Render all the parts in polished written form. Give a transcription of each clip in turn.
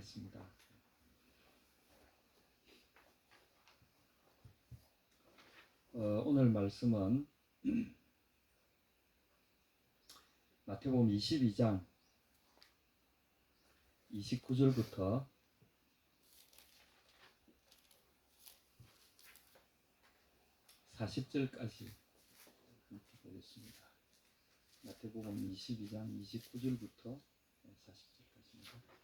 기도하겠습니다. 오늘 말씀은 마태복음 22장 29절부터 40절까지 보겠습니다. 마태복음 22장 29절부터 40절까지입니다.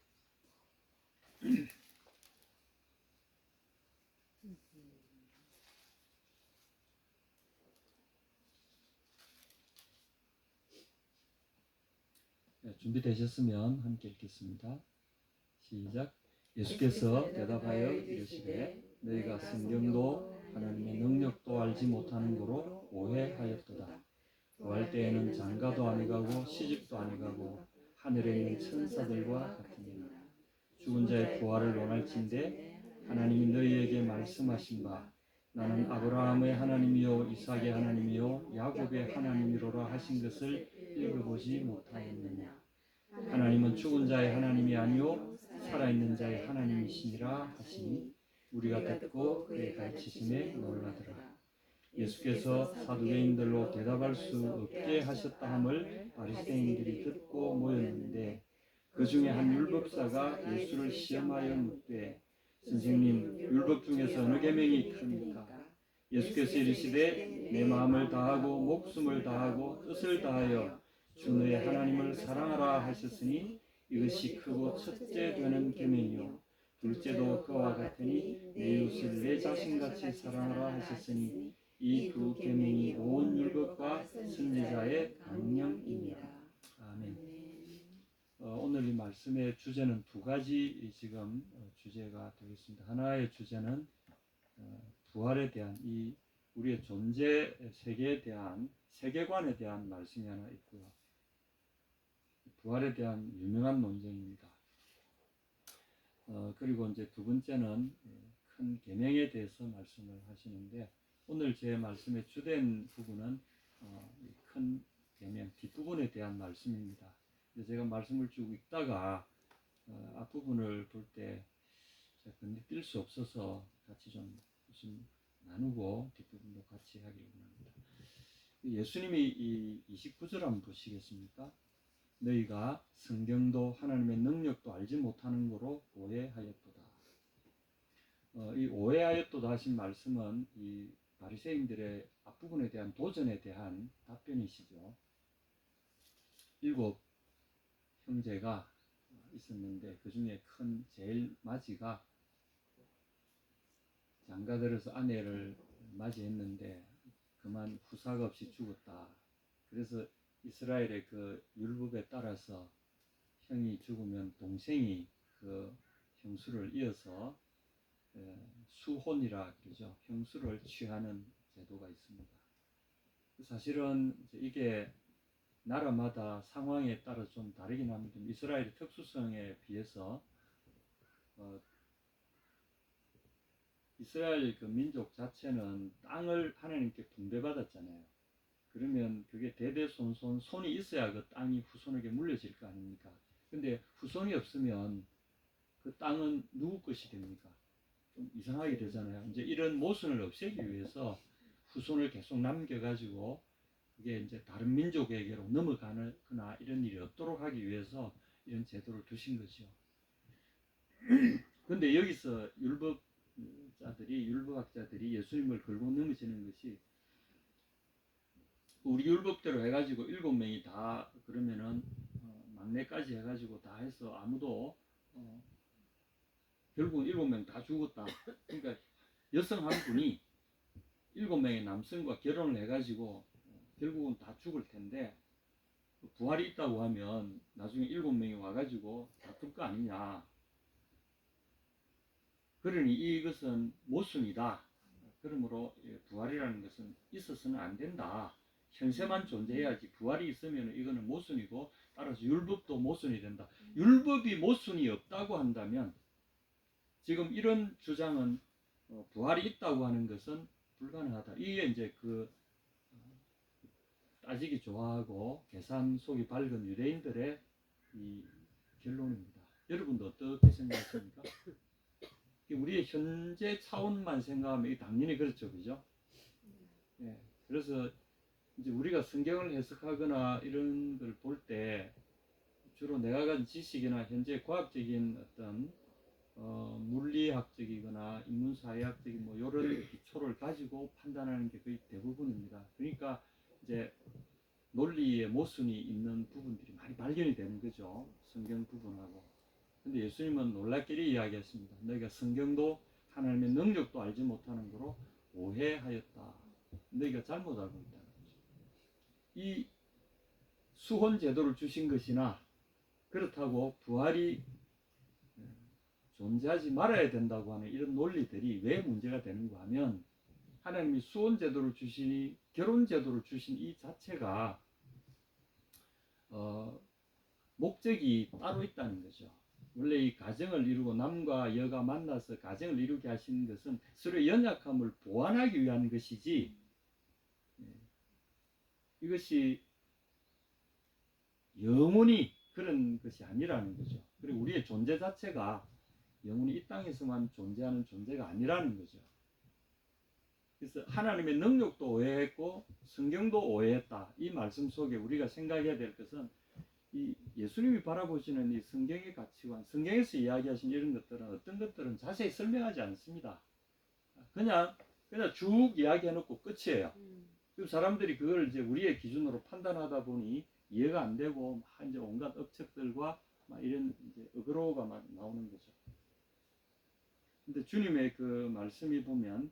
준비되셨으면 함께 읽겠습니다. 시작. 예수께서 대답하여 이르시되 너희가 성경도 하나님의 능력도 알지 못하는 거로 오해하였도다. 구할 때에는 장가도 아니가고 시집도 아니가고 하늘에 있는 천사들과 같으니라. 죽은 자의 부활을 논할진대 하나님이 너희에게 말씀하신 바 나는 아브라함의 하나님이요 이삭의 하나님이요 야곱의 하나님이로라 하신 것을 읽어보지 못하였느냐. 하나님은 죽은 자의 하나님이 아니요 살아있는 자의 하나님이시니라 하시니 우리가 듣고 그의 가르치심에 놀라더라. 예수께서 사두개인들로 대답할 수 없게 하셨다 함을 바리새인들이 듣고 모였는데 그 중에 한 율법사가 예수를 시험하여 묻되 선생님, 율법 중에서 어느 계명이 크니까? 예수께서 이르시되 내 마음을 다하고 목숨을 다하고 뜻을 다하여 주 너의 하나님을 사랑하라 하셨으니 이것이 크고 첫째 되는 계명이요 둘째도 그와 같으니 내 이웃을 내 자신같이 사랑하라 하셨으니 이 두 계명이 온 율법과 선지자의 강령이니라. 아멘. 오늘 이 말씀의 주제는 두 가지 지금 주제가 되겠습니다. 하나의 주제는 부활에 대한 이 우리의 존재 세계에 대한 세계관에 대한 말씀이 하나 있고요. 부활에 대한 유명한 논쟁입니다. 그리고 이제 두 번째는 큰 계명에 대해서 말씀을 하시는데 오늘 제 말씀의 주된 부분은 큰 계명 뒷부분에 대한 말씀입니다. 제가 말씀을 쭉 읽다가 앞부분을 볼 때 건너뛸 수 없어서 같이 좀 나누고 뒷부분도 같이 하기를 원합니다. 예수님이 이 29절 한번 보시겠습니까? 너희가 성경도 하나님의 능력도 알지 못하는 거로 오해하였도다. 이 오해하였도다 하신 말씀은 이 바리새인들의 앞부분에 대한 도전에 대한 답변이시죠. 7 형제가 있었는데 그 중에 큰 제일 마지가 장가들어서 아내를 맞이했는데 그만 후사가 없이 죽었다. 그래서 이스라엘의 그 율법에 따라서 형이 죽으면 동생이 그 형수를 이어서 수혼이라 그러죠. 형수를 취하는 제도가 있습니다. 사실은 이게 나라마다 상황에 따라 좀 다르긴 합니다. 이스라엘의 특수성에 비해서 이스라엘 그 민족 자체는 땅을 하나님께 분배받았잖아요. 그러면 그게 대대손손 손이 있어야 그 땅이 후손에게 물려질 거 아닙니까? 근데 후손이 없으면 그 땅은 누구 것이 됩니까? 좀 이상하게 되잖아요. 이제 이런 모순을 없애기 위해서 후손을 계속 남겨가지고 그게 이제 다른 민족에게로 넘어가거나 이런 일이 없도록 하기 위해서 이런 제도를 두신 거죠. 근데 여기서 율법학자들이 예수님을 걸고 넘어지는 것이 우리 율법대로 해가지고 7명이 다 그러면은 막내까지 해가지고 다 해서 아무도 결국은 7명 다 죽었다. 그러니까 여성 한 분이 7명의 남성과 결혼을 해가지고 결국은 다 죽을 텐데 부활이 있다고 하면 나중에 7명이 와가지고 다툴 거 아니냐. 그러니 이것은 모순이다. 그러므로 부활이라는 것은 있어서는 안 된다. 현세만 존재해야지 부활이 있으면 이거는 모순이고 따라서 율법도 모순이 된다. 율법이 모순이 없다고 한다면 지금 이런 주장은 부활이 있다고 하는 것은 불가능하다. 이게 이제 따지기 좋아하고 계산 속이 밝은 유대인들의 이 결론입니다. 여러분도 어떻게 생각하십니까? 우리의 현재 차원만 생각하면 이게 당연히 그렇죠, 그죠? 예. 그래서 이제 우리가 성경을 해석하거나 이런 걸 볼 때 주로 내가 가진 지식이나 현재 과학적인 어떤 물리학적이거나 인문사회학적인 뭐 이런 기초를 가지고 판단하는 게 거의 대부분입니다. 그러니까 이제 논리의 모순이 있는 부분들이 많이 발견이 되는 거죠. 성경 부분하고. 근데 예수님은 놀랍게 이야기했습니다. 너희가 성경도 하나님의 능력도 알지 못하는 거로 오해하였다. 너희가 잘못 알고 있다는 거죠. 이 수혼 제도를 주신 것이나 그렇다고 부활이 존재하지 말아야 된다고 하는 이런 논리들이 왜 문제가 되는가 하면 하나님이 수혼 제도를 주시니 결혼 제도를 주신 이 자체가 목적이 따로 있다는 거죠. 원래 이 가정을 이루고 남과 여가 만나서 가정을 이루게 하시는 것은 서로의 연약함을 보완하기 위한 것이지 이것이 영원히 그런 것이 아니라는 거죠. 그리고 우리의 존재 자체가 영원히 이 땅에서만 존재하는 존재가 아니라는 거죠. 그래서 하나님의 능력도 오해했고 성경도 오해했다. 이 말씀 속에 우리가 생각해야 될 것은 이 예수님이 바라보시는 이 성경의 가치관, 성경에서 이야기하신 이런 것들은 어떤 것들은 자세히 설명하지 않습니다. 그냥 쭉 이야기해놓고 끝이에요. 그리고 사람들이 그걸 이제 우리의 기준으로 판단하다 보니 이해가 안 되고 막 이제 온갖 억측들과 막 이런 이제 어그로가 막 나오는 거죠. 근데 주님의 그 말씀이 보면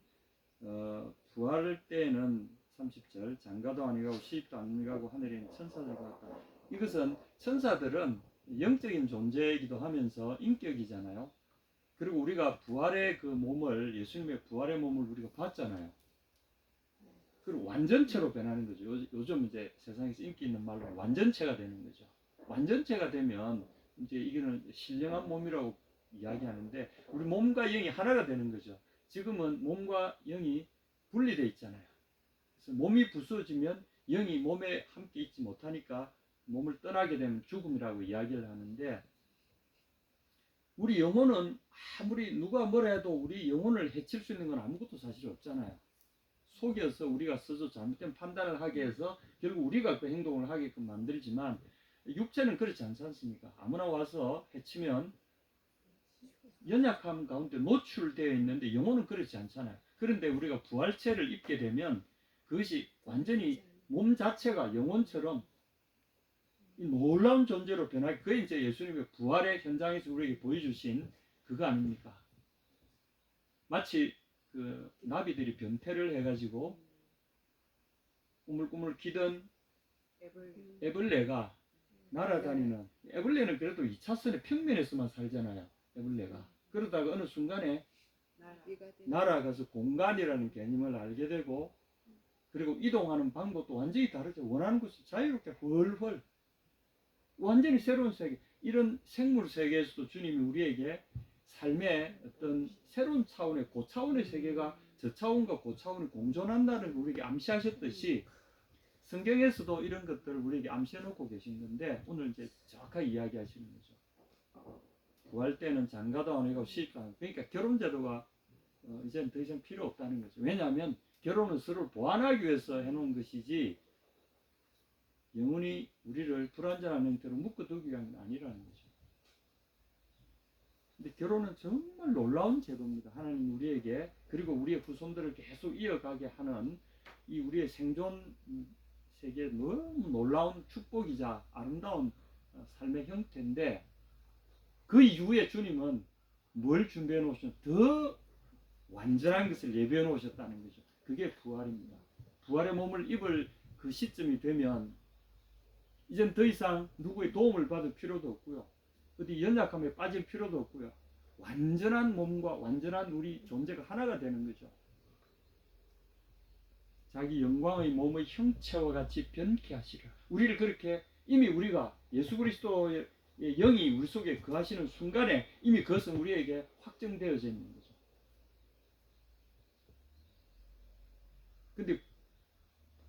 부활 때에는 30절 장가도 아니가고 시입도 아니가고 하늘에 있는 천사들과 같다. 이것은 천사들은 영적인 존재이기도 하면서 인격이잖아요. 그리고 우리가 부활의 그 몸을 예수님의 부활의 몸을 우리가 봤잖아요. 그리고 완전체로 변하는 거죠. 요즘 이제 세상에서 인기 있는 말로 완전체가 되는 거죠. 완전체가 되면 이제 이거는 신령한 몸이라고 이야기하는데 우리 몸과 영이 하나가 되는 거죠. 지금은 몸과 영이 분리되어 있잖아요. 그래서 몸이 부서지면 영이 몸에 함께 있지 못하니까 몸을 떠나게 되면 죽음이라고 이야기를 하는데 우리 영혼은 아무리 누가 뭐라 해도 우리 영혼을 해칠 수 있는 건 아무것도 사실 없잖아요. 속여서 우리가 스스로 잘못된 판단을 하게 해서 결국 우리가 그 행동을 하게끔 만들지만 육체는 그렇지 않지 않습니까? 아무나 와서 해치면 연약함 가운데 노출되어 있는데 영혼은 그렇지 않잖아요. 그런데 우리가 부활체를 입게 되면 그것이 완전히 몸 자체가 영혼처럼 이 놀라운 존재로 변하게, 그게 이제 예수님의 부활의 현장에서 우리에게 보여주신 그거 아닙니까? 마치 그 나비들이 변태를 해가지고 꾸물꾸물 기던 애벌레가 날아다니는, 애벌레는 그래도 2차선의 평면에서만 살잖아요. 애벌레가 그러다가 어느 순간에 날아가서 공간이라는 개념을 알게 되고, 그리고 이동하는 방법도 완전히 다르죠. 원하는 곳을 자유롭게 헐헐, 완전히 새로운 세계, 이런 생물 세계에서도 주님이 우리에게 삶의 어떤 새로운 차원의 고차원의 세계가 저 차원과 고차원이 공존한다는 걸 우리에게 암시하셨듯이 성경에서도 이런 것들을 우리에게 암시해 놓고 계신 건데 오늘 이제 정확하게 이야기하시는 거죠. 구할 때는 장가도 안 하고 시집도 안 하고, 그러니까 결혼 제도가 이제는 더 이상 필요 없다는 거죠. 왜냐하면 결혼은 서로를 보완하기 위해서 해놓은 것이지 영원히 우리를 불완전한 형태로 묶어두기 위한 건 아니라는 거죠. 근데 결혼은 정말 놀라운 제도입니다. 하나님 우리에게, 그리고 우리의 후손들을 계속 이어가게 하는 이 우리의 생존 세계에 너무 놀라운 축복이자 아름다운 삶의 형태인데, 그 이후에 주님은 뭘 준비해 놓으셨냐? 더 완전한 것을 예비해 놓으셨다는 거죠. 그게 부활입니다. 부활의 몸을 입을 그 시점이 되면 이젠 더 이상 누구의 도움을 받을 필요도 없고요. 어디 연약함에 빠질 필요도 없고요. 완전한 몸과 완전한 우리 존재가 하나가 되는 거죠. 자기 영광의 몸의 형체와 같이 변케 하시라. 우리를 그렇게, 이미 우리가 예수 그리스도의 영이 우리 속에 거하시는 순간에 이미 그것은 우리에게 확정되어져 있는 거죠. 근데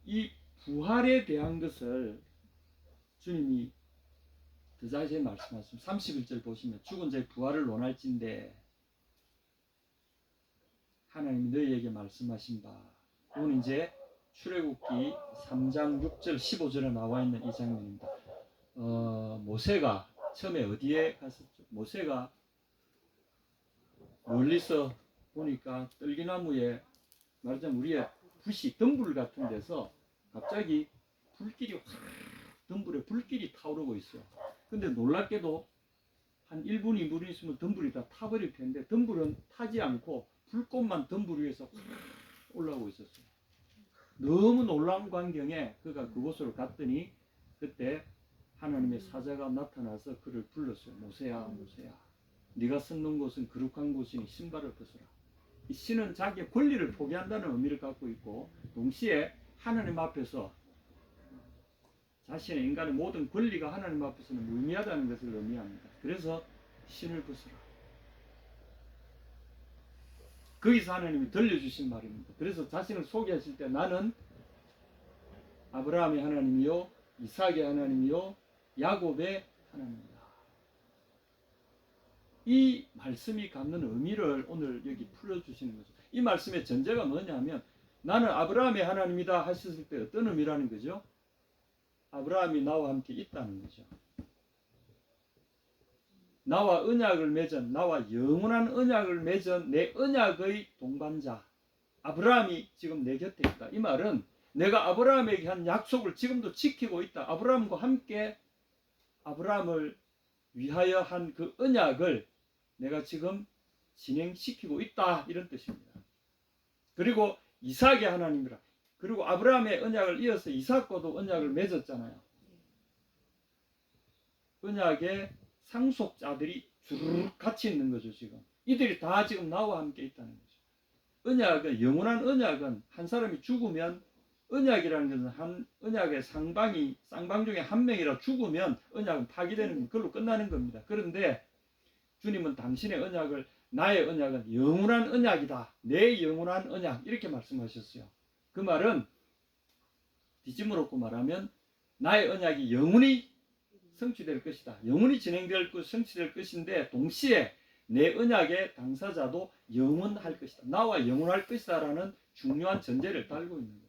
이 부활에 대한 것을 주님이 더 자세히 말씀하시면 31절 보시면 죽은 자의 부활을 논할진대 하나님이 너희에게 말씀하신 바. 이건 이제 출애굽기 3장 6절 15절에 나와 있는 이 장면입니다. 모세가 처음에 어디에 갔었죠? 모세가 멀리서 보니까 떨기나무에 말하자면 우리의 붓이 덤불 같은 데서 갑자기 불길이 확 덤불에 불길이 타오르고 있어요. 근데 놀랍게도 한 1분 2분 있으면 덤불이 다 타버릴 텐데 덤불은 타지 않고 불꽃만 덤불 위에서 확 올라오고 있었어요. 너무 놀라운 광경에 그가 그곳으로 갔더니 그때 하나님의 사자가 나타나서 그를 불렀어요. 모세야 모세야 네가 섰는 곳은 거룩한 곳이니 신발을 벗어라. 이 신은 자기의 권리를 포기한다는 의미를 갖고 있고 동시에 하나님 앞에서 자신의 인간의 모든 권리가 하나님 앞에서는 무의미하다는 것을 의미합니다. 그래서 신을 벗어라. 거기서 하나님이 들려주신 말입니다. 그래서 자신을 소개하실 때 나는 아브라함의 하나님이요 이삭의 하나님이요 야곱의 하나님이다. 이 말씀이 갖는 의미를 오늘 여기 풀어주시는 거죠. 이 말씀의 전제가 뭐냐면 나는 아브라함의 하나님이다 하셨을 때 어떤 의미라는 거죠? 아브라함이 나와 함께 있다는 거죠. 나와 언약을 맺은, 나와 영원한 언약을 맺은 내 언약의 동반자 아브라함이 지금 내 곁에 있다. 이 말은 내가 아브라함에게 한 약속을 지금도 지키고 있다. 아브라함과 함께 아브라함을 위하여 한 그 언약을 내가 지금 진행시키고 있다. 이런 뜻입니다. 그리고 이삭의 하나님이라. 그리고 아브라함의 언약을 이어서 이삭과도 언약을 맺었잖아요. 언약의 상속자들이 주르륵 같이 있는 거죠. 지금 이들이 다 지금 나와 함께 있다는 거죠. 언약은 영원한 언약은 한 사람이 죽으면 언약이라는 것은 한 언약의 쌍방 중에 한 명이라 죽으면 언약은 파기되는 걸로 끝나는 겁니다. 그런데 주님은 당신의 언약을 나의 언약은 영원한 언약이다. 내 영원한 언약 이렇게 말씀하셨어요. 그 말은 뒤집어 놓고 말하면 나의 언약이 영원히 성취될 것이다. 영원히 진행될 것, 성취될 것인데 동시에 내 언약의 당사자도 영원할 것이다. 나와 영원할 것이다 라는 중요한 전제를 달고 있는 겁니다.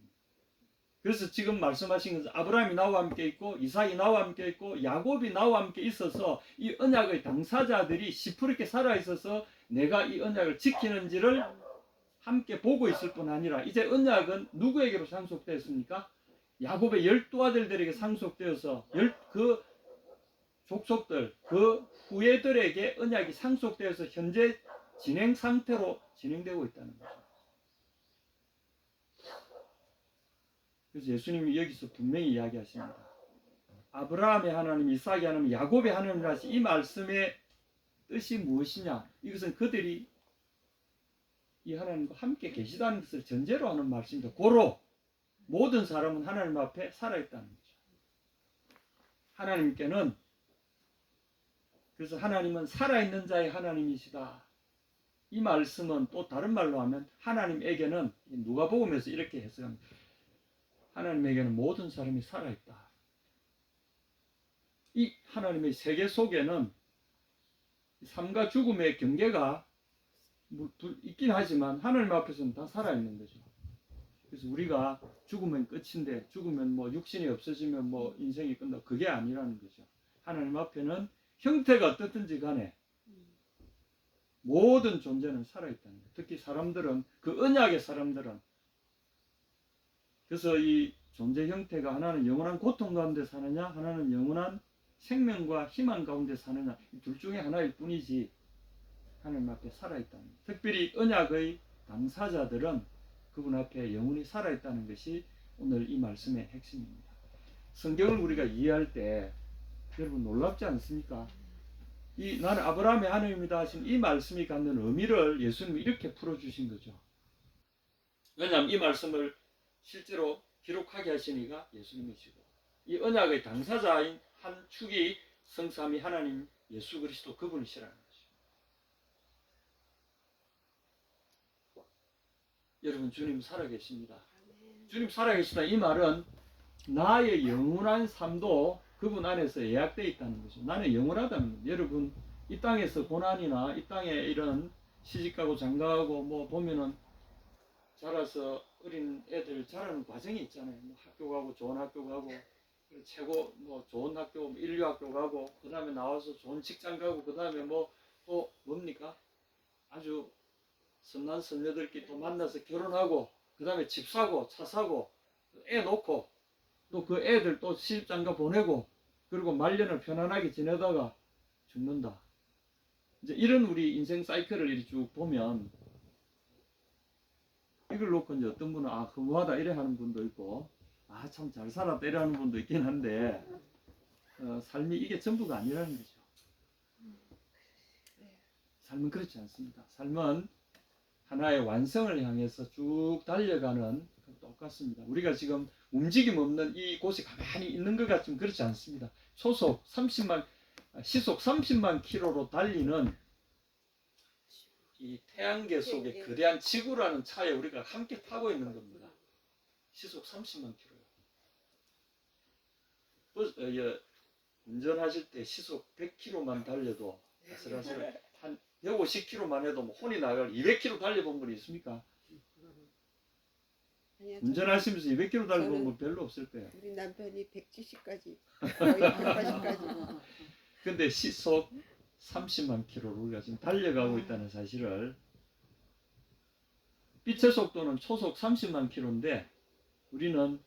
그래서 지금 말씀하신 것은 아브라함이 나와 함께 있고 이삭이 나와 함께 있고 야곱이 나와 함께 있어서 이 언약의 당사자들이 시퍼렇게 살아있어서 내가 이 언약을 지키는지를 함께 보고 있을 뿐 아니라 이제 언약은 누구에게로 상속되었습니까? 야곱의 12아들들에게 상속되어서 그 족속들, 그 후예들에게 언약이 상속되어서 현재 진행 상태로 진행되고 있다는 거죠. 그래서 예수님이 여기서 분명히 이야기하십니다. 아브라함의 하나님, 이삭의 하나님, 야곱의 하나님이라시 이 말씀의 뜻이 무엇이냐? 이것은 그들이 이 하나님과 함께 계시다는 것을 전제로 하는 말씀입니다. 고로 모든 사람은 하나님 앞에 살아있다는 거죠. 하나님께는 그래서 하나님은 살아있는 자의 하나님이시다. 이 말씀은 또 다른 말로 하면 하나님에게는 누가복음에서 이렇게 해석합니다. 하나님에게는 모든 사람이 살아있다. 이 하나님의 세계 속에는 삶과 죽음의 경계가 있긴 하지만 하나님 앞에서는 다 살아있는 거죠. 그래서 우리가 죽으면 끝인데 죽으면 뭐 육신이 없어지면 뭐 인생이 끝나 그게 아니라는 거죠. 하나님 앞에는 형태가 어떻든지 간에 모든 존재는 살아있다는 거예요. 특히 사람들은 그 언약의 사람들은 그래서 이 존재 형태가 하나는 영원한 고통 가운데 사느냐 하나는 영원한 생명과 희망 가운데 사느냐 이 둘 중에 하나일 뿐이지 하나님 앞에 살아있다는 거예요. 특별히 언약의 당사자들은 그분 앞에 영원히 살아있다는 것이 오늘 이 말씀의 핵심입니다. 성경을 우리가 이해할 때 여러분 놀랍지 않습니까? 나는 아브라함의 하나님이다 하신 이 말씀이 갖는 의미를 예수님이 이렇게 풀어주신 거죠. 왜냐하면 이 말씀을 실제로 기록하게 하신 이가 예수님이시고 이 언약의 당사자인 한 축이 성삼위 하나님 예수 그리스도 그분이시라는 거죠. 여러분 주님 살아계십니다. 주님 살아계시다 이 말은 나의 영원한 삶도 그분 안에서 예약되어 있다는 거죠. 나는 영원하다는 거죠. 여러분 이 땅에서 고난이나 이 땅에 이런 시집가고 장가가고 뭐 보면은 자라서 어린 애들 자라는 과정이 있잖아요. 뭐 학교 가고 좋은 학교 가고 최고 뭐 좋은 학교 인류 학교 가고 그 다음에 나와서 좋은 직장 가고 그 다음에 뭐 또 뭡니까 아주 선난 선녀들끼리 또 만나서 결혼하고 그 다음에 집 사고 차 사고 애 놓고 또 그 애들 또 시집장가 보내고 그리고 말년을 편안하게 지내다가 죽는다. 이제 이런 우리 인생 사이클을 이렇게 쭉 보면 이걸 놓고 이제 어떤 분은 아 허무하다 이래 하는 분도 있고 아 참 잘 살았다 이래 하는 분도 있긴 한데 삶이 이게 전부가 아니라는 거죠. 삶은 그렇지 않습니다. 삶은 하나의 완성을 향해서 쭉 달려가는 똑같습니다. 우리가 지금 움직임 없는 이 곳에 가만히 있는 것 같지만 그렇지 않습니다. 시속 30만 킬로로 달리는 이 태양계 속에 거대한 지구라는 차에 우리가 함께 타고 있는 겁니다. 시속 30만 킬로요. 운전하실 때 시속 100km만 달려도 아슬아슬 한 150km만 해도 뭐 혼이 나갈 200km 달려본 분이 있습니까? 아니요, 운전하시면서 200km 달려본 분 별로 없을 거예요. 우리 남편이 170까지 거의 180까지. 근데 시속 30만 킬로를 우리가 지금 달려가고 있다는 사실을 빛의 속도는 초속 30만 킬로인데 우리는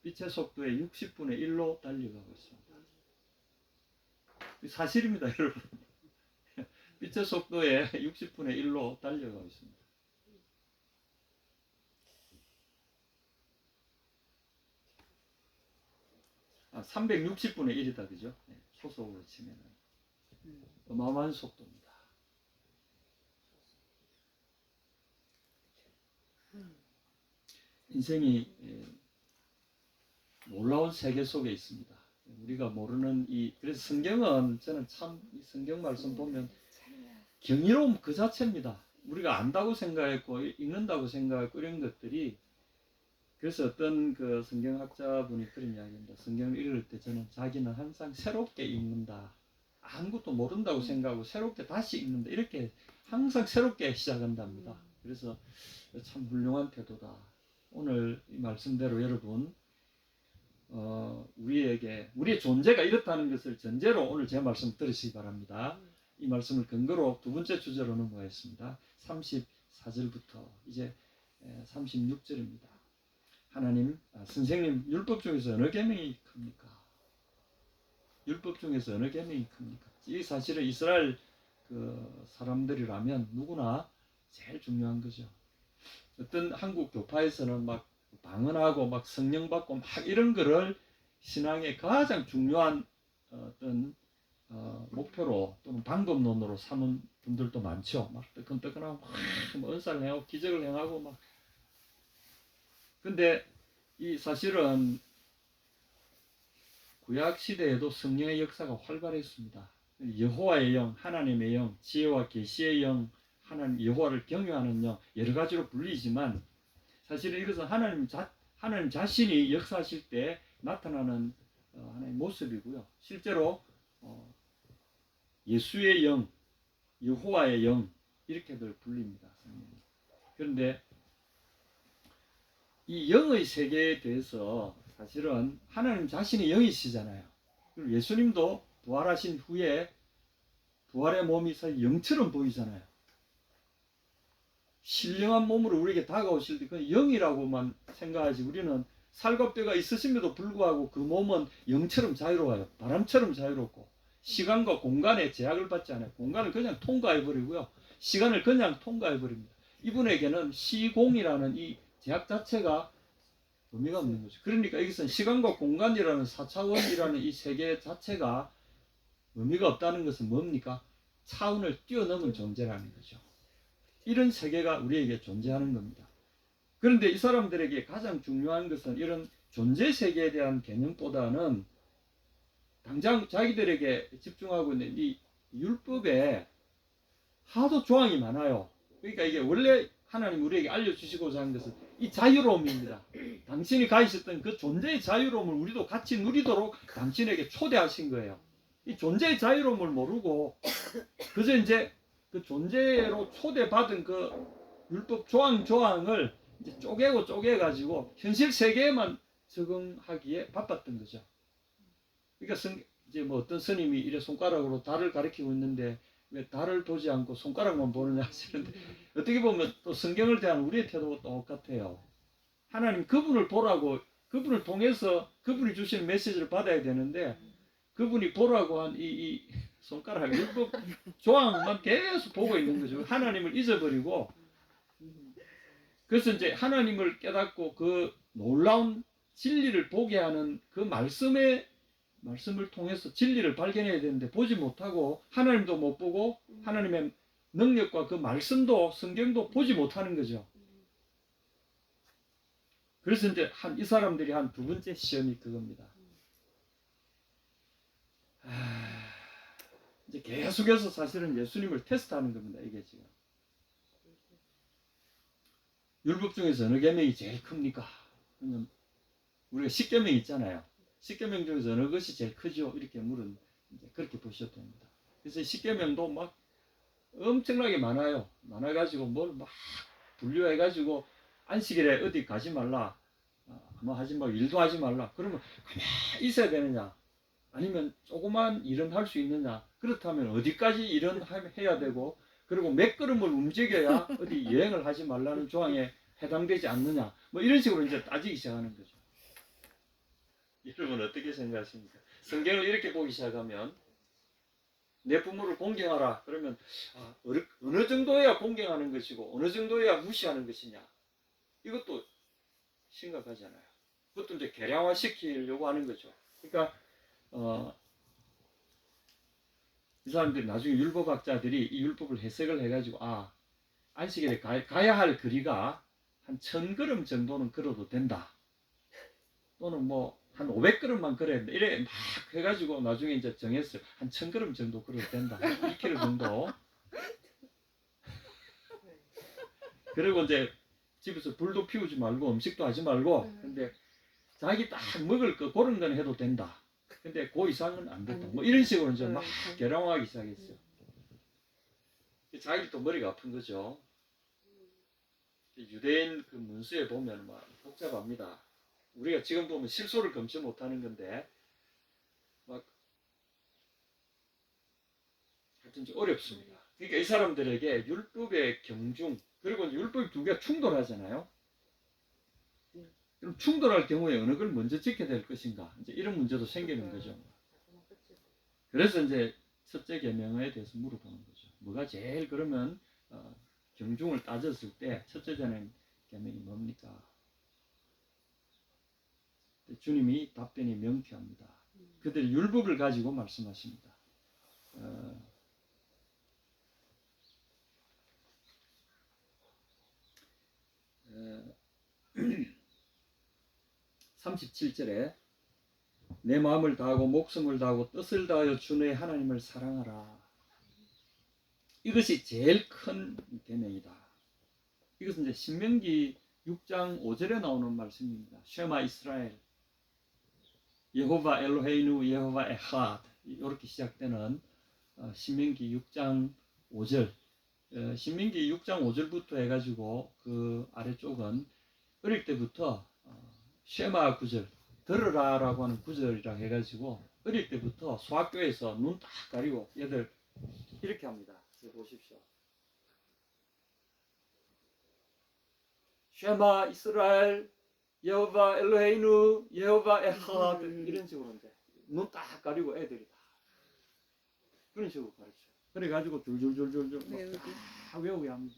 빛의 속도의 60분의 1로 달려가고 있습니다. 사실입니다, 여러분. 빛의 속도의 60분의 1로 달려가고 있습니다. 360분의 1이다, 그죠? 네, 초속으로 치면은 어마어마한 속도입니다. 인생이 놀라운 세계 속에 있습니다. 우리가 모르는 그래서 성경은 저는 참 성경 말씀 보면 경이로움 그 자체입니다. 우리가 안다고 생각했고 읽는다고 생각했고 이런 것들이 그래서 어떤 그 성경학자분이 그런 이야기입니다. 성경을 읽을 때 저는 자기는 항상 새롭게 읽는다. 아무것도 모른다고 생각하고 새롭게 다시 읽는다. 이렇게 항상 새롭게 시작한답니다. 그래서 참 훌륭한 태도다. 오늘 이 말씀대로 여러분 우리의 존재가 이렇다는 것을 전제로 오늘 제 말씀 들으시기 바랍니다. 이 말씀을 근거로 두 번째 주제로 넘어가겠습니다. 34절부터 이제 36절입니다. 하나님, 선생님 율법 중에서 어느 계명이 큽니까? 율법 중에서 어느 계명이 큽니까? 이 사실은 이스라엘 그 사람들이라면 누구나 제일 중요한 거죠. 어떤 한국 교파에서는 막 방언하고 막 성령 받고 막 이런 거를 신앙의 가장 중요한 어떤 목표로 또는 방법론으로 삼은 분들도 많죠. 막 뜨끈뜨끈하고 막 은사를 행하고 기적을 행하고 막. 근데 이 사실은 구약 시대에도 성령의 역사가 활발했습니다. 여호와의 영, 하나님의 영, 지혜와 계시의 영, 하나님 여호와를 경외하는 영 여러 가지로 불리지만 사실은 이것은 하나님 자신이 역사하실 때 나타나는 하나의 모습이고요. 실제로 예수의 영, 여호와의 영 이렇게들 불립니다. 그런데 이 영의 세계에 대해서 사실은 하나님 자신이 영이시잖아요. 그리고 예수님도 부활하신 후에 부활의 몸이 사실 영처럼 보이잖아요. 신령한 몸으로 우리에게 다가오실 때 그 영이라고만 생각하지 우리는 살과 뼈가 있으심에도 불구하고 그 몸은 영처럼 자유로워요. 바람처럼 자유롭고 시간과 공간에 제약을 받지 않아요. 공간을 그냥 통과해버리고요. 시간을 그냥 통과해버립니다. 이분에게는 시공이라는 이 제약 자체가 의미가 없는 거죠. 그러니까 여기서는 시간과 공간이라는 4차원이라는 이 세계 자체가 의미가 없다는 것은 뭡니까? 차원을 뛰어넘은 존재라는 거죠. 이런 세계가 우리에게 존재하는 겁니다. 그런데 이 사람들에게 가장 중요한 것은 이런 존재 세계에 대한 개념보다는 당장 자기들에게 집중하고 있는 이 율법에 하도 조항이 많아요. 그러니까 이게 원래 하나님 우리에게 알려주시고자 하는 것은 이 자유로움입니다. 당신이 가지셨던 그 존재의 자유로움을 우리도 같이 누리도록 당신에게 초대하신 거예요. 이 존재의 자유로움을 모르고 그저 이제 그 존재로 초대받은 그 율법 조항을 이제 쪼개가지고 현실 세계에만 적응하기에 바빴던 거죠. 그러니까 이제 뭐 어떤 스님이 이래 손가락으로 달을 가리키고 있는데 왜 달을 보지 않고 손가락만 보느냐 하시는데 어떻게 보면 또 성경을 대한 우리의 태도가 똑같아요. 하나님 그분을 보라고 그분을 통해서 그분이 주시는 메시지를 받아야 되는데 그분이 보라고 한 이 손가락 율법 조항만 계속 보고 있는 거죠. 하나님을 잊어버리고 그래서 이제 하나님을 깨닫고 그 놀라운 진리를 보게 하는 그 말씀을 통해서 진리를 발견해야 되는데 보지 못하고 하나님도 못 보고 하나님의 능력과 그 말씀도 성경도 보지 못하는 거죠. 그래서 이제 이 사람들이 한 두 번째 시험이 그겁니다. 이제 계속해서 사실은 예수님을 테스트하는 겁니다. 이게 지금 율법 중에서 어느 계명이 제일 큽니까? 그러면 우리가 10계명 있잖아요. 10계명 중에서 어느 것이 제일 크죠? 이렇게 물은 이제 그렇게 보셔도 됩니다. 그래서 10계명도 막 엄청나게 많아요. 많아가지고 뭘 막 분류해가지고 안식일에 어디 가지 말라, 뭐 하지 마, 일도 하지 말라. 그러면 가만히 있어야 되느냐? 아니면 조그만 일은 할 수 있느냐? 그렇다면 어디까지 일은 해야 되고, 그리고 몇 걸음을 움직여야 어디 여행을 하지 말라는 조항에 해당되지 않느냐? 뭐 이런 식으로 이제 따지기 시작하는 거죠. 여러분 어떻게 생각하십니까? 성경을 이렇게 보기 시작하면 내 부모를 공경하라. 그러면 어느 정도야 공경하는 것이고 어느 정도야 무시하는 것이냐? 이것도 심각하잖아요. 그것도 이제 계량화시키려고 하는 거죠. 그러니까 이 사람들이 나중에 율법학자들이 이 율법을 해석을 해가지고 안식일에 가야 할 거리가 한 1000걸음 정도는 걸어도 된다. 또는 뭐 한 500걸음만 걸어야 된다. 이래 막 해가지고 나중에 이제 정했어요. 한 1000걸음 정도 걸어도 된다. 1km 정도. 그리고 이제 집에서 불도 피우지 말고 음식도 하지 말고 근데 자기 딱 먹을 거 그런 건 해도 된다. 근데 그 이상은 안 된다. 뭐 이런 식으로 이제 막 계량화하기 시작했어요. 자기 또 머리가 아픈 거죠. 유대인 그 문수에 보면 막 복잡합니다. 우리가 지금 보면 실소를 금치 못하는 건데 막 하여튼 좀 어렵습니다. 그러니까 이 사람들에게 율법의 경중 그리고 율법이 두 개가 충돌하잖아요. 그럼 충돌할 경우에 어느 걸 먼저 지켜야 될 것인가? 이제 이런 문제도 생기는 거죠. 그래서 이제 첫째 계명에 대해서 물어보는 거죠. 뭐가 제일 그러면 경중을 따졌을 때 첫째 계명이 뭡니까? 주님이 답변이 명쾌합니다. 그들이 율법을 가지고 말씀하십니다. 37절에 내 마음을 다하고 목숨을 다하고 뜻을 다하여 주 너의 하나님을 사랑하라. 이것이 제일 큰 계명이다. 이것은 이제 신명기 6장 5절에 나오는 말씀입니다. 쉐마 이스라엘 예호바 엘로헤이누 예호바 에하드 이렇게 시작되는 신명기 6장 5절 신명기 6장 5절부터 해가지고 그 아래쪽은 어릴 때부터 쉐마 구절 들으라 라고 하는 구절이라 해가지고 어릴 때부터 소학교에서 눈 딱 가리고 얘들 이렇게 합니다. 보십시오. 쉐마 이스라엘 여호바 엘로헤이누 여호바 에하드 이런 식으로 이제 눈 딱 가리고 애들이 다 그런 식으로 가르쳐요. 그래가지고 줄줄줄줄줄 다 외우게 합니다.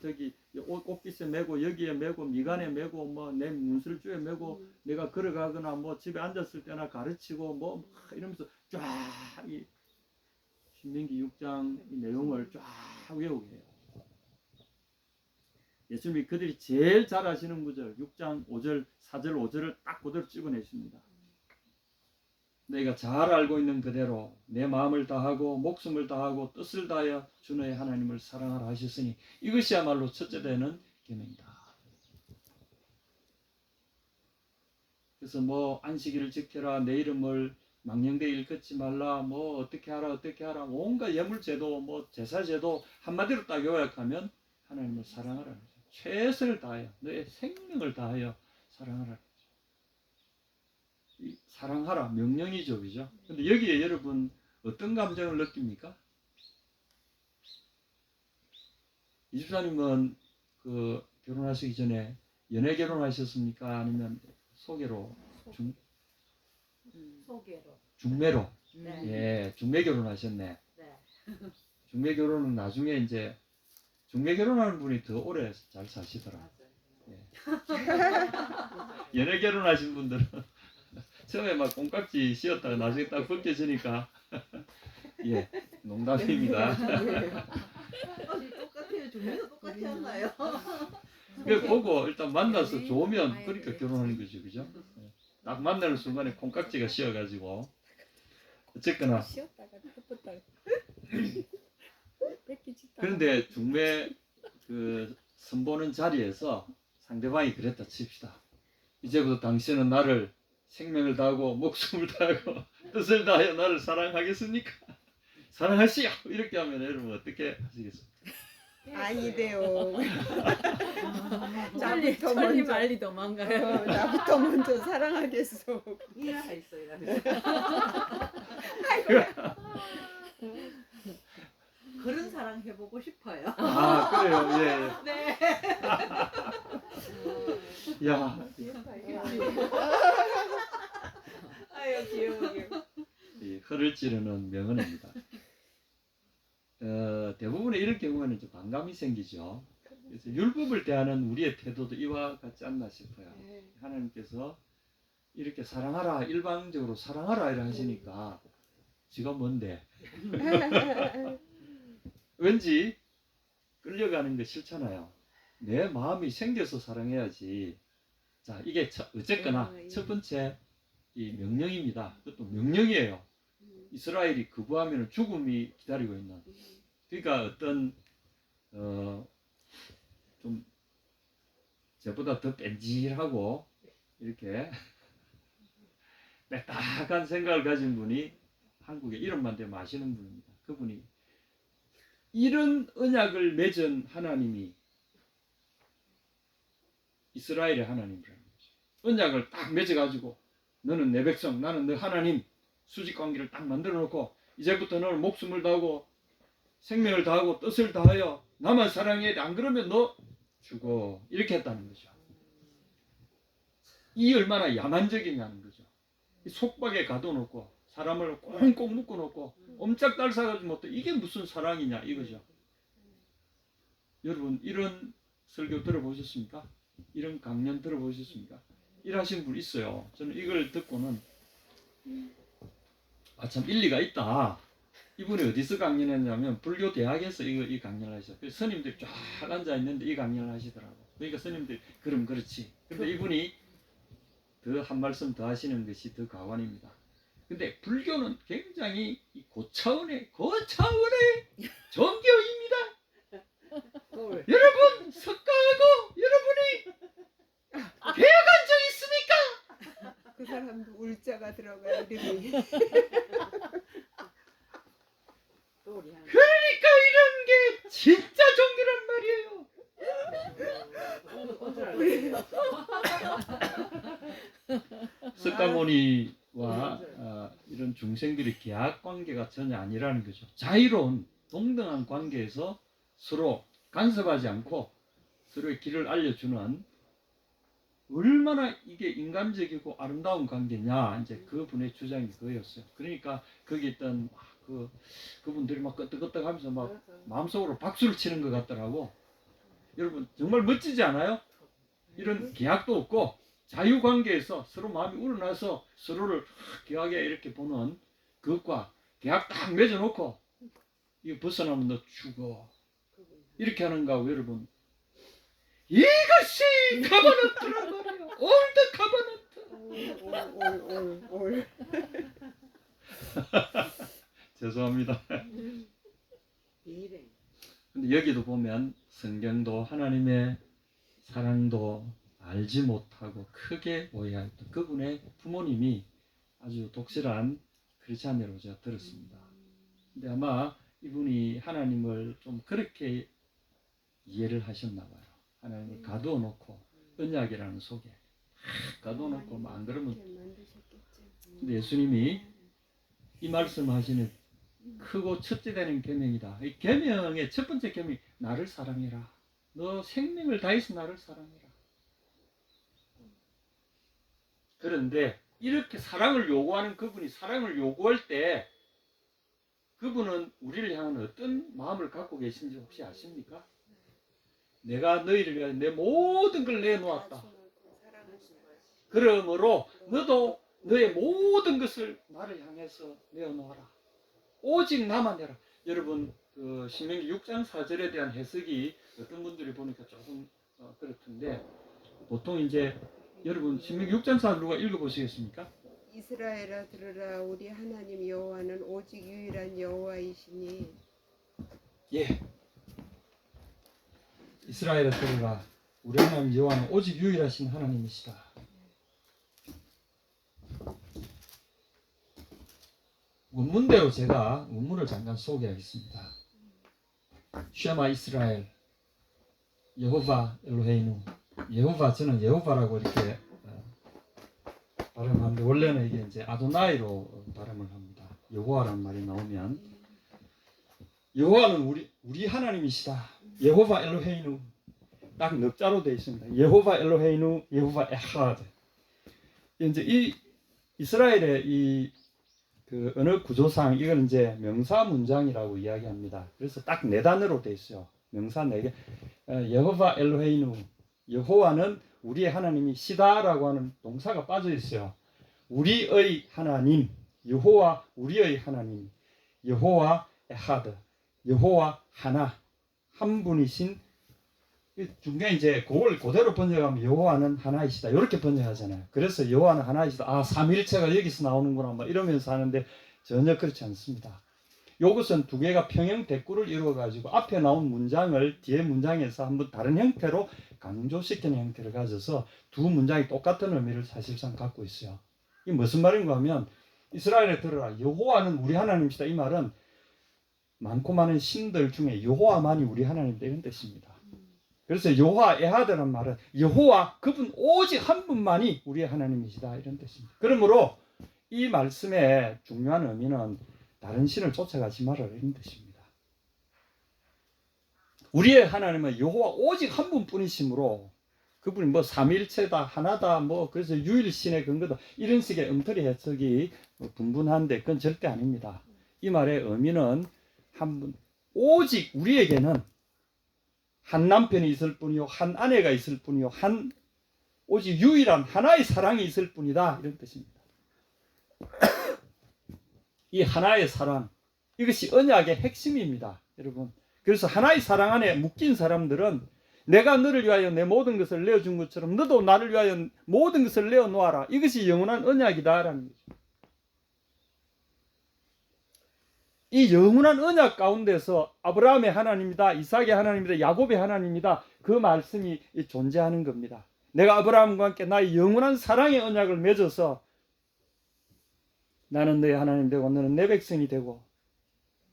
저기 옷깃에 메고 여기에 메고 미간에 메고 뭐 내 문술주에 메고 내가 걸어가거나 뭐 집에 앉았을 때나 가르치고 뭐 이러면서 쫙 이 신명기 6장 이 내용을 쫙 외우게 해요. 예수님이 그들이 제일 잘 아시는 구절 6장 5절 4절 5절을 딱 그대로 찍어내십니다. 너희가 잘 알고 있는 그대로 내 마음을 다하고 목숨을 다하고 뜻을 다하여 주 너의 하나님을 사랑하라 하셨으니 이것이야말로 첫째 되는 계명이다. 그래서 뭐 안식일을 지켜라, 내 이름을 망령되이 일컫지 말라, 뭐 어떻게 하라 온갖 예물제도 뭐 제사제도 한마디로 딱 요약하면 하나님을 사랑하라는 거죠. 최선을 다하여 너의 생명을 다하여 사랑하라. 이 사랑하라 명령이죠, 그죠? 근데 여기에 여러분 어떤 감정을 느낍니까? 이집사님은 그 결혼하시기 전에 연애 결혼하셨습니까? 아니면 소개로 소개로. 중매로? 네. 예, 중매 결혼하셨네. 네. 중매 결혼은 나중에 이제 중매 결혼하는 분이 더 오래 잘 사시더라. 맞아요. 연애 결혼하신 분들은 처음에 막 콩깍지 씌었다가 나중에 딱 벗겨지니까 예, 농담입니다. 아니 똑같아요. 종류도 똑같지 않나요? 그 보고 일단 만나서 좋으면 그러니까 결혼하는 거죠, 그죠? 딱 만나는 순간에 콩깍지가 씌어가지고 어쨌거나 쉬었다가 덮었다가 뺏기지도 그런데 중매 그 선보는 자리에서 상대방이 그랬다 칩시다. 이제부터 당신은 나를 생명을 다하고 목숨을 다하고 뜻을 다하여 나를 사랑하겠습니까? 사랑하시오. 이렇게 하면 여러분 어떻게 하시겠습니까? 아니래요. 빨리 나부터 빨리 먼저 빨리 도망가요. 나부터 먼저 사랑하겠어. 이해가 있어 이러면서. 그런 사랑 해보고 싶어요. 아 그래요. 네. 예. 야 아유 귀여워. 이 혀를 찌르는 명언입니다. 대부분의 이런 경우에는 좀 반감이 생기죠. 그래서 율법을 대하는 우리의 태도도 이와 같지 않나 싶어요. 하나님께서 이렇게 사랑하라 일방적으로 사랑하라 이래 하시니까 지가 뭔데 왠지 끌려가는 거 싫잖아요. 내 마음이 생겨서 사랑해야지. 자 이게 어쨌거나 첫 번째 이 명령입니다. 그것도 명령이에요. 이스라엘이 거부하면 죽음이 기다리고 있는. 그러니까 어떤 좀 저보다 더 뺀질하고 이렇게 빼딱한 생각을 가진 분이 한국에 이름만 대면 아시는 분입니다. 그분이 이런 언약을 맺은 하나님이 이스라엘의 하나님이라는 거죠. 언약을 딱 맺어가지고 너는 내 백성, 나는 너 하나님 수직관계를 딱 만들어 놓고 이제부터 너는 목숨을 다하고 생명을 다하고 뜻을 다하여 나만 사랑해. 안 그러면 너 죽어. 이렇게 했다는 거죠. 이 얼마나 야만적이냐는 거죠. 속박에 가둬놓고 사람을 꽁꽁 묶어놓고 옴짝달싹하지 못해. 이게 무슨 사랑이냐 이거죠. 여러분 이런 설교 들어보셨습니까? 이런 강연 들어보셨습니까? 일하시는 분 있어요. 저는 이걸 듣고는 참 일리가 있다. 이분이 어디서 강연했냐면 불교 대학에서 이 강연을 하셨어요. 그래서 스님들이 쫙 앉아 있는데 이 강연을 하시더라고. 그러니까 스님들이 그럼 그렇지. 근데 이분이 더 한 말씀 더 하시는 것이 더 가관입니다. 근데 불교는 굉장히 고차원의 종교입니다. 여러분 석가하고 여러분이 배워간 적 있습니까? 그 사람도 울자가 들어가 이름이. 그러니까 이런 게 진짜 종교란 말이에요. 석가모니와 이런 중생들의 계약 관계가 전혀 아니라는 거죠. 자유로운 동등한 관계에서 서로 간섭하지 않고 서로의 길을 알려주는 얼마나 이게 인간적이고 아름다운 관계냐. 이제 그분의 주장이 그거였어요. 그러니까 거기 있던 그분들이 막 끄떡끄떡하면서 막 마음속으로 박수를 치는 것 같더라고. 여러분 정말 멋지지 않아요? 이런 계약도 없고 자유관계에서 서로 마음이 우러나서 서로를 귀하게 이렇게 보는 그것과 계약 딱 맺어놓고 이거 벗어나면 너 죽어 이렇게 하는 거하고 여러분 이것이 카바나트란 말이에요. 올드 카바나트. 올. 죄송합니다. 비밀행. 근데 여기도 보면 성경도 하나님의 사랑도 알지 못하고 크게 오해했던 그분의 부모님이 아주 독실한 크리스찬으로 제가 들었습니다. 근데 아마 이분이 하나님을 좀 그렇게 이해를 하셨나 봐요. 하나님을 가두어 놓고 언약이라는 속에 가두어 놓고 뭐 안 그러면 근데 예수님이 이 말씀하시는 크고 첫째 되는 계명이다. 이 계명의 첫 번째 계명이 나를 사랑해라. 너 생명을 다해서 나를 사랑해라. 그런데 이렇게 사랑을 요구하는 그분이 사랑을 요구할 때 그분은 우리를 향한 어떤 마음을 갖고 계신지 혹시 아십니까? 내가 너희를 위하여 내 모든 걸 내놓았다. 그러므로 너도 너의 모든 것을 나를 향해서 내어놓아라. 오직 나만 해라. 여러분 그 신명기 6장 4절에 대한 해석이 어떤 분들이 보니까 조금 그렇던데 보통 이제 여러분 신명기 6장 4절 누가 읽어보시겠습니까? 이스라엘아 들으라 우리 하나님 여호와는 오직 유일한 여호와이시니 예. 이스라엘아 들으라 우리 하나님 여호와는 오직 유일하신 하나님이시다. 원문대로 제가 원문을 잠깐 소개하겠습니다. 쉐마 이스라엘 여호바 엘로헤이누 여호바 저는 여호바라고 이렇게 발음하는데 원래는 이게 이제 아도나이로 발음을 합니다. 여호와라는 말이 나오면 여호와는 우리 하나님이시다. 여호바 엘로헤이누 딱 넉자로 되어 있습니다. 여호바 엘로헤이누 여호바 에하드. 이제 이 이스라엘의 이 그 언어 구조상 이건 이제 명사 문장이라고 이야기합니다. 그래서 딱 네 단어로 되어 있어요. 명사 네 개. 여호바 엘로헤이누 여호와는 우리의 하나님이시다라고 하는 동사가 빠져 있어요. 우리의 하나님 여호와 우리의 하나님 여호와 에하드 여호와 하나 한 분이신 중간에 이제 그걸 그대로 번역하면 여호와는 하나이시다 이렇게 번역하잖아요. 그래서 여호와는 하나이시다. 아 삼일체가 여기서 나오는구나 뭐 이러면서 하는데 전혀 그렇지 않습니다. 이것은 두 개가 평형 대꾸를 이루어 가지고 앞에 나온 문장을 뒤에 문장에서 한번 다른 형태로 강조시키는 형태를 가져서 두 문장이 똑같은 의미를 사실상 갖고 있어요. 이게 무슨 말인가 하면 이스라엘에 들어라 여호와는 우리 하나님이시다. 이 말은 많고 많은 신들 중에 여호와만이 우리 하나님이다 이런 뜻입니다. 그래서 여호와 에하드란 말은 여호와 그분 오직 한 분만이 우리의 하나님이시다 이런 뜻입니다. 그러므로 이 말씀의 중요한 의미는 다른 신을 쫓아가지 말아라 이런 뜻입니다. 우리의 하나님은 여호와 오직 한 분뿐이시므로 그분이 뭐 삼일체다 하나다 뭐 그래서 유일신의 근거다 이런 식의 엉터리 해석이 분분한데 그건 절대 아닙니다. 이 말의 의미는 한 분 오직 우리에게는 한 남편이 있을 뿐이요 한 아내가 있을 뿐이요 한 오직 유일한 하나의 사랑이 있을 뿐이다 이런 뜻입니다. 이 하나의 사랑 이것이 언약의 핵심입니다. 여러분 그래서 하나의 사랑 안에 묶인 사람들은 내가 너를 위하여 내 모든 것을 내어준 것처럼 너도 나를 위하여 모든 것을 내어놓아라 이것이 영원한 언약이다라는 거죠. 이 영원한 언약 가운데서 아브라함의 하나님이다 이삭의 하나님이다 야곱의 하나님이다 그 말씀이 존재하는 겁니다. 내가 아브라함과 함께 나의 영원한 사랑의 언약을 맺어서 나는 너의 하나님 되고 너는 내 백성이 되고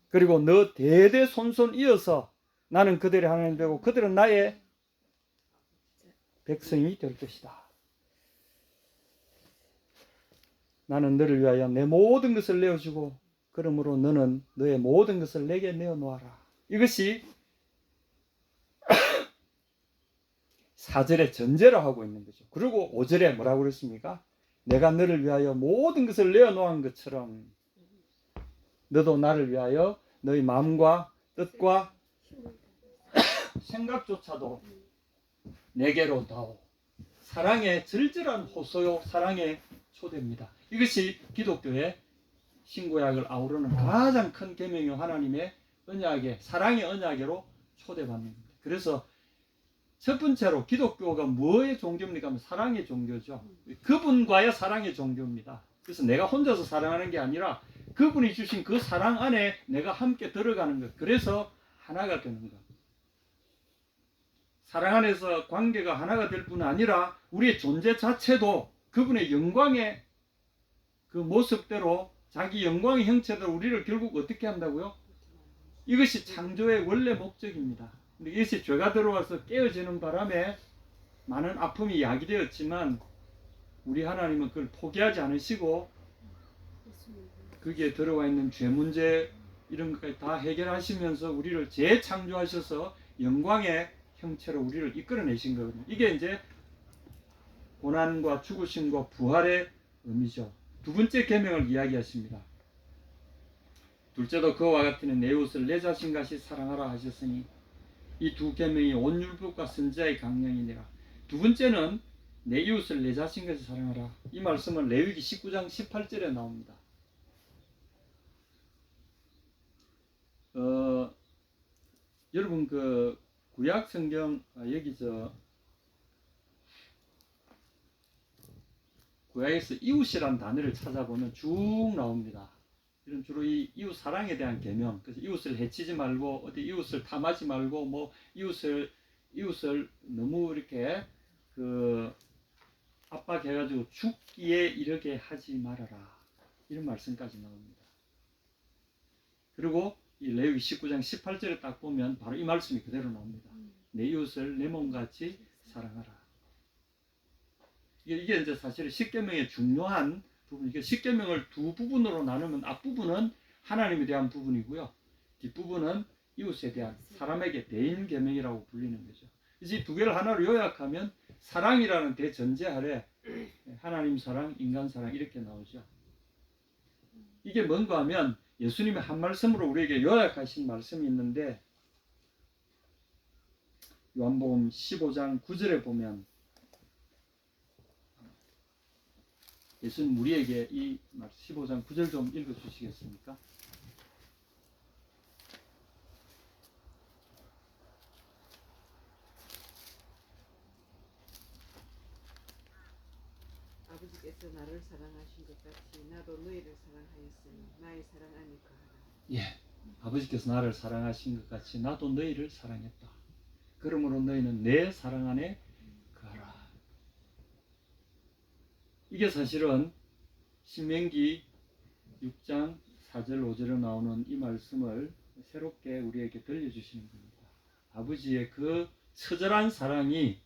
그리고 너 대대손손 이어서 나는 그들의 하나님 되고 그들은 나의 백성이 될 것이다. 나는 너를 위하여 내 모든 것을 내어주고 그러므로 너는 너의 모든 것을 내게 내어놓아라. 이것이 4절의 전제로 하고 있는 거죠. 그리고 5절에 뭐라고 그랬습니까? 내가 너를 위하여 모든 것을 내어놓은 것처럼 너도 나를 위하여 너의 마음과 뜻과 생각조차도 내게로 다오. 사랑의 절절한 호소요 사랑의 초대입니다. 이것이 기독교의 신구약을 아우르는 가장 큰 계명이 하나님의 언약의 사랑의 언약으로 초대받는 겁니다. 그래서 첫 번째로 기독교가 뭐의 종교입니까? 하면 사랑의 종교죠. 그분과의 사랑의 종교입니다. 그래서 내가 혼자서 사랑하는 게 아니라 그분이 주신 그 사랑 안에 내가 함께 들어가는 것. 그래서 하나가 되는 것. 사랑 안에서 관계가 하나가 될 뿐 아니라 우리의 존재 자체도 그분의 영광의 그 모습대로 자기 영광의 형체대로 우리를 결국 어떻게 한다고요? 이것이 창조의 원래 목적입니다. 근데 이것이 죄가 들어와서 깨어지는 바람에 많은 아픔이 야기되었지만 우리 하나님은 그걸 포기하지 않으시고 거기에 들어와 있는 죄 문제 이런 것까지 다 해결하시면서 우리를 재창조하셔서 영광의 형체로 우리를 이끌어내신 거거든요. 이게 이제 고난과 죽으심과 부활의 의미죠. 두 번째 계명을 이야기하십니다. 둘째도 그와 같으니 내 이웃을 내 자신같이 사랑하라 하셨으니 이 두 계명이 온 율법과 선지자의 강령이니라. 두 번째는 내 이웃을 내 자신같이 사랑하라. 이 말씀은 레위기 19장 18절에 나옵니다. 여러분 그 구약 성경 여기 구약에서 이웃이란 단어를 찾아보면 쭉 나옵니다. 이런 주로 이 이웃 사랑에 대한 계명. 그래서 이웃을 해치지 말고 어디 이웃을 탐하지 말고 뭐 이웃을 너무 이렇게 그 압박해가지고 죽기에 이르게 하지 말아라. 이런 말씀까지 나옵니다. 그리고 이 레위기 19장 18절에 딱 보면 바로 이 말씀이 그대로 나옵니다. 내 이웃을 내 몸같이 사랑하라. 이게 이제 사실 십계명의 중요한 부분. 이게 십계명을 두 부분으로 나누면 앞부분은 하나님에 대한 부분이고요. 뒷부분은 이웃에 대한 사람에게 대인 계명이라고 불리는 거죠. 이제 두 개를 하나로 요약하면 사랑이라는 대전제 아래 하나님 사랑, 인간 사랑 이렇게 나오죠. 이게 뭔가 하면 예수님의 한 말씀으로 우리에게 요약하신 말씀이 있는데 요한복음 15장 9절에 보면 예수님 우리에게 이 15장 9절 좀 읽어주시겠습니까? 아버지께서 나를 사랑하신 것 같이 나도 너희를 사랑하였으니 나의 사랑 안에 거하라. 예, 아버지께서 나를 사랑하신 것 같이 나도 너희를 사랑했다. 그러므로 너희는 내 사랑 안에 거하라. 이게 사실은 신명기 6장 4절 5절에 나오는 이 말씀을 새롭게 우리에게 들려주시는 겁니다. 아버지의 그 처절한 사랑이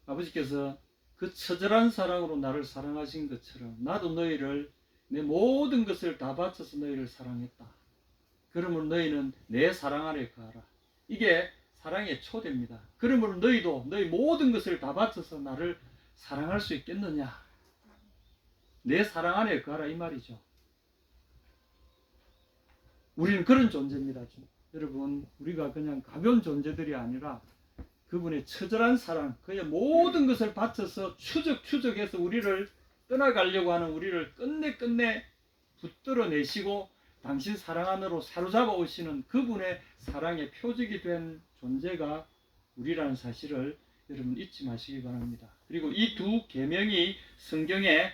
아버지께서 그 처절한 사랑으로 나를 사랑하신 것처럼 나도 너희를 내 모든 것을 다 바쳐서 너희를 사랑했다. 그러므로 너희는 내 사랑 안에 거하라. 이게 사랑의 초대입니다. 그러므로 너희도 너희 모든 것을 다 바쳐서 나를 사랑할 수 있겠느냐? 내 사랑 안에 거하라 이 말이죠. 우리는 그런 존재입니다. 여러분, 우리가 그냥 가벼운 존재들이 아니라 그분의 처절한 사랑, 그의 모든 것을 바쳐서 추적해서 우리를 떠나가려고 하는 우리를 끝내 붙들어내시고 당신 사랑 안으로 사로잡아 오시는 그분의 사랑의 표적이 된 존재가 우리라는 사실을 여러분 잊지 마시기 바랍니다. 그리고 이 두 계명이 성경에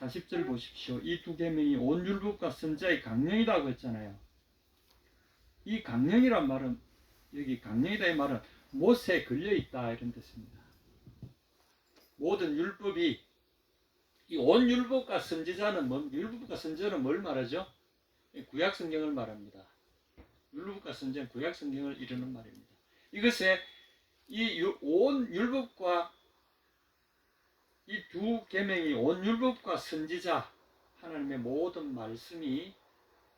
40절 보십시오. 이 두 계명이 온 율법과 선지자의 강령이라고 했잖아요. 이 강령이란 말은 여기 강령이다 이 말은 못에 걸려있다 이런 뜻입니다. 모든 율법이 이 온 율법과 선지자는 율법과 선지자는 뭘 말하죠? 구약 성경을 말합니다. 율법과 선지자는 구약 성경을 이루는 말입니다. 이것에 이 온 율법과 이 두 계명이 온 율법과 선지자 하나님의 모든 말씀이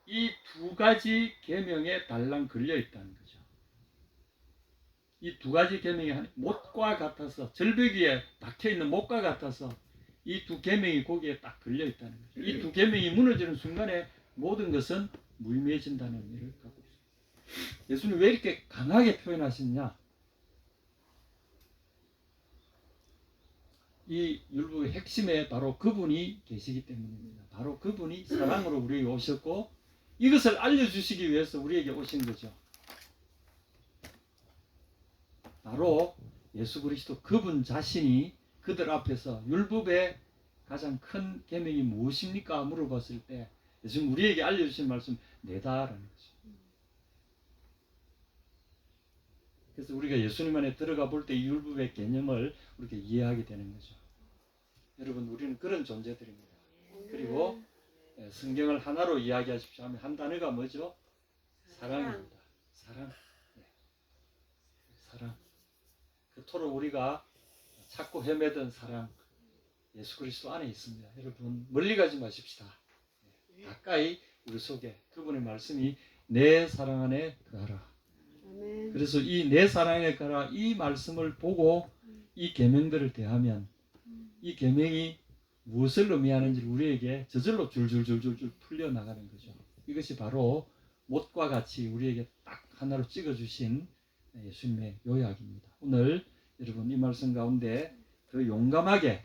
이 두 가지 계명에 달랑 걸려 있다는 거죠. 이 두 가지 계명이 못과 같아서 절벽 위에 박혀 있는 못과 같아서 이 두 계명이 거기에 딱 걸려 있다는 거죠. 이 두 계명이 무너지는 순간에 모든 것은 무의미해진다는 의미를 갖고 있습니다. 예수님 왜 이렇게 강하게 표현하시냐? 이 율법의 핵심에 바로 그분이 계시기 때문입니다. 바로 그분이 사랑으로 우리에게 오셨고 이것을 알려주시기 위해서 우리에게 오신 거죠. 바로 예수 그리스도 그분 자신이 그들 앞에서 율법의 가장 큰 계명이 무엇입니까? 물어봤을 때 예수님 우리에게 알려주신 말씀 내다라는 거죠. 그래서 우리가 예수님 안에 들어가 볼 때 이 율법의 개념을 우리가 이해하게 되는 거죠. 여러분, 우리는 그런 존재들입니다. 그리고 성경을 하나로 이야기하십시오 하면 한 단어가 뭐죠? 사랑입니다. 사랑. 네. 사랑. 그토록 우리가 찾고 헤매던 사랑, 예수 그리스도 안에 있습니다. 여러분, 멀리 가지 마십시다. 가까이 우리 속에 그분의 말씀이 내 사랑 안에 거하라. 아멘. 그래서 이 내 사랑 안에 거하라 이 말씀을 보고 이 계명들을 대하면 이 계명이 무엇을 의미하는지 우리에게 저절로 줄줄줄줄줄 풀려나가는 거죠. 이것이 바로 못과 같이 우리에게 딱 하나로 찍어주신 예수님의 요약입니다. 오늘 여러분 이 말씀 가운데 더 용감하게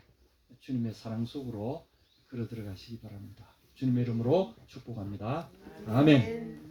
주님의 사랑 속으로 걸어 들어가시기 바랍니다. 주님의 이름으로 축복합니다. 아멘.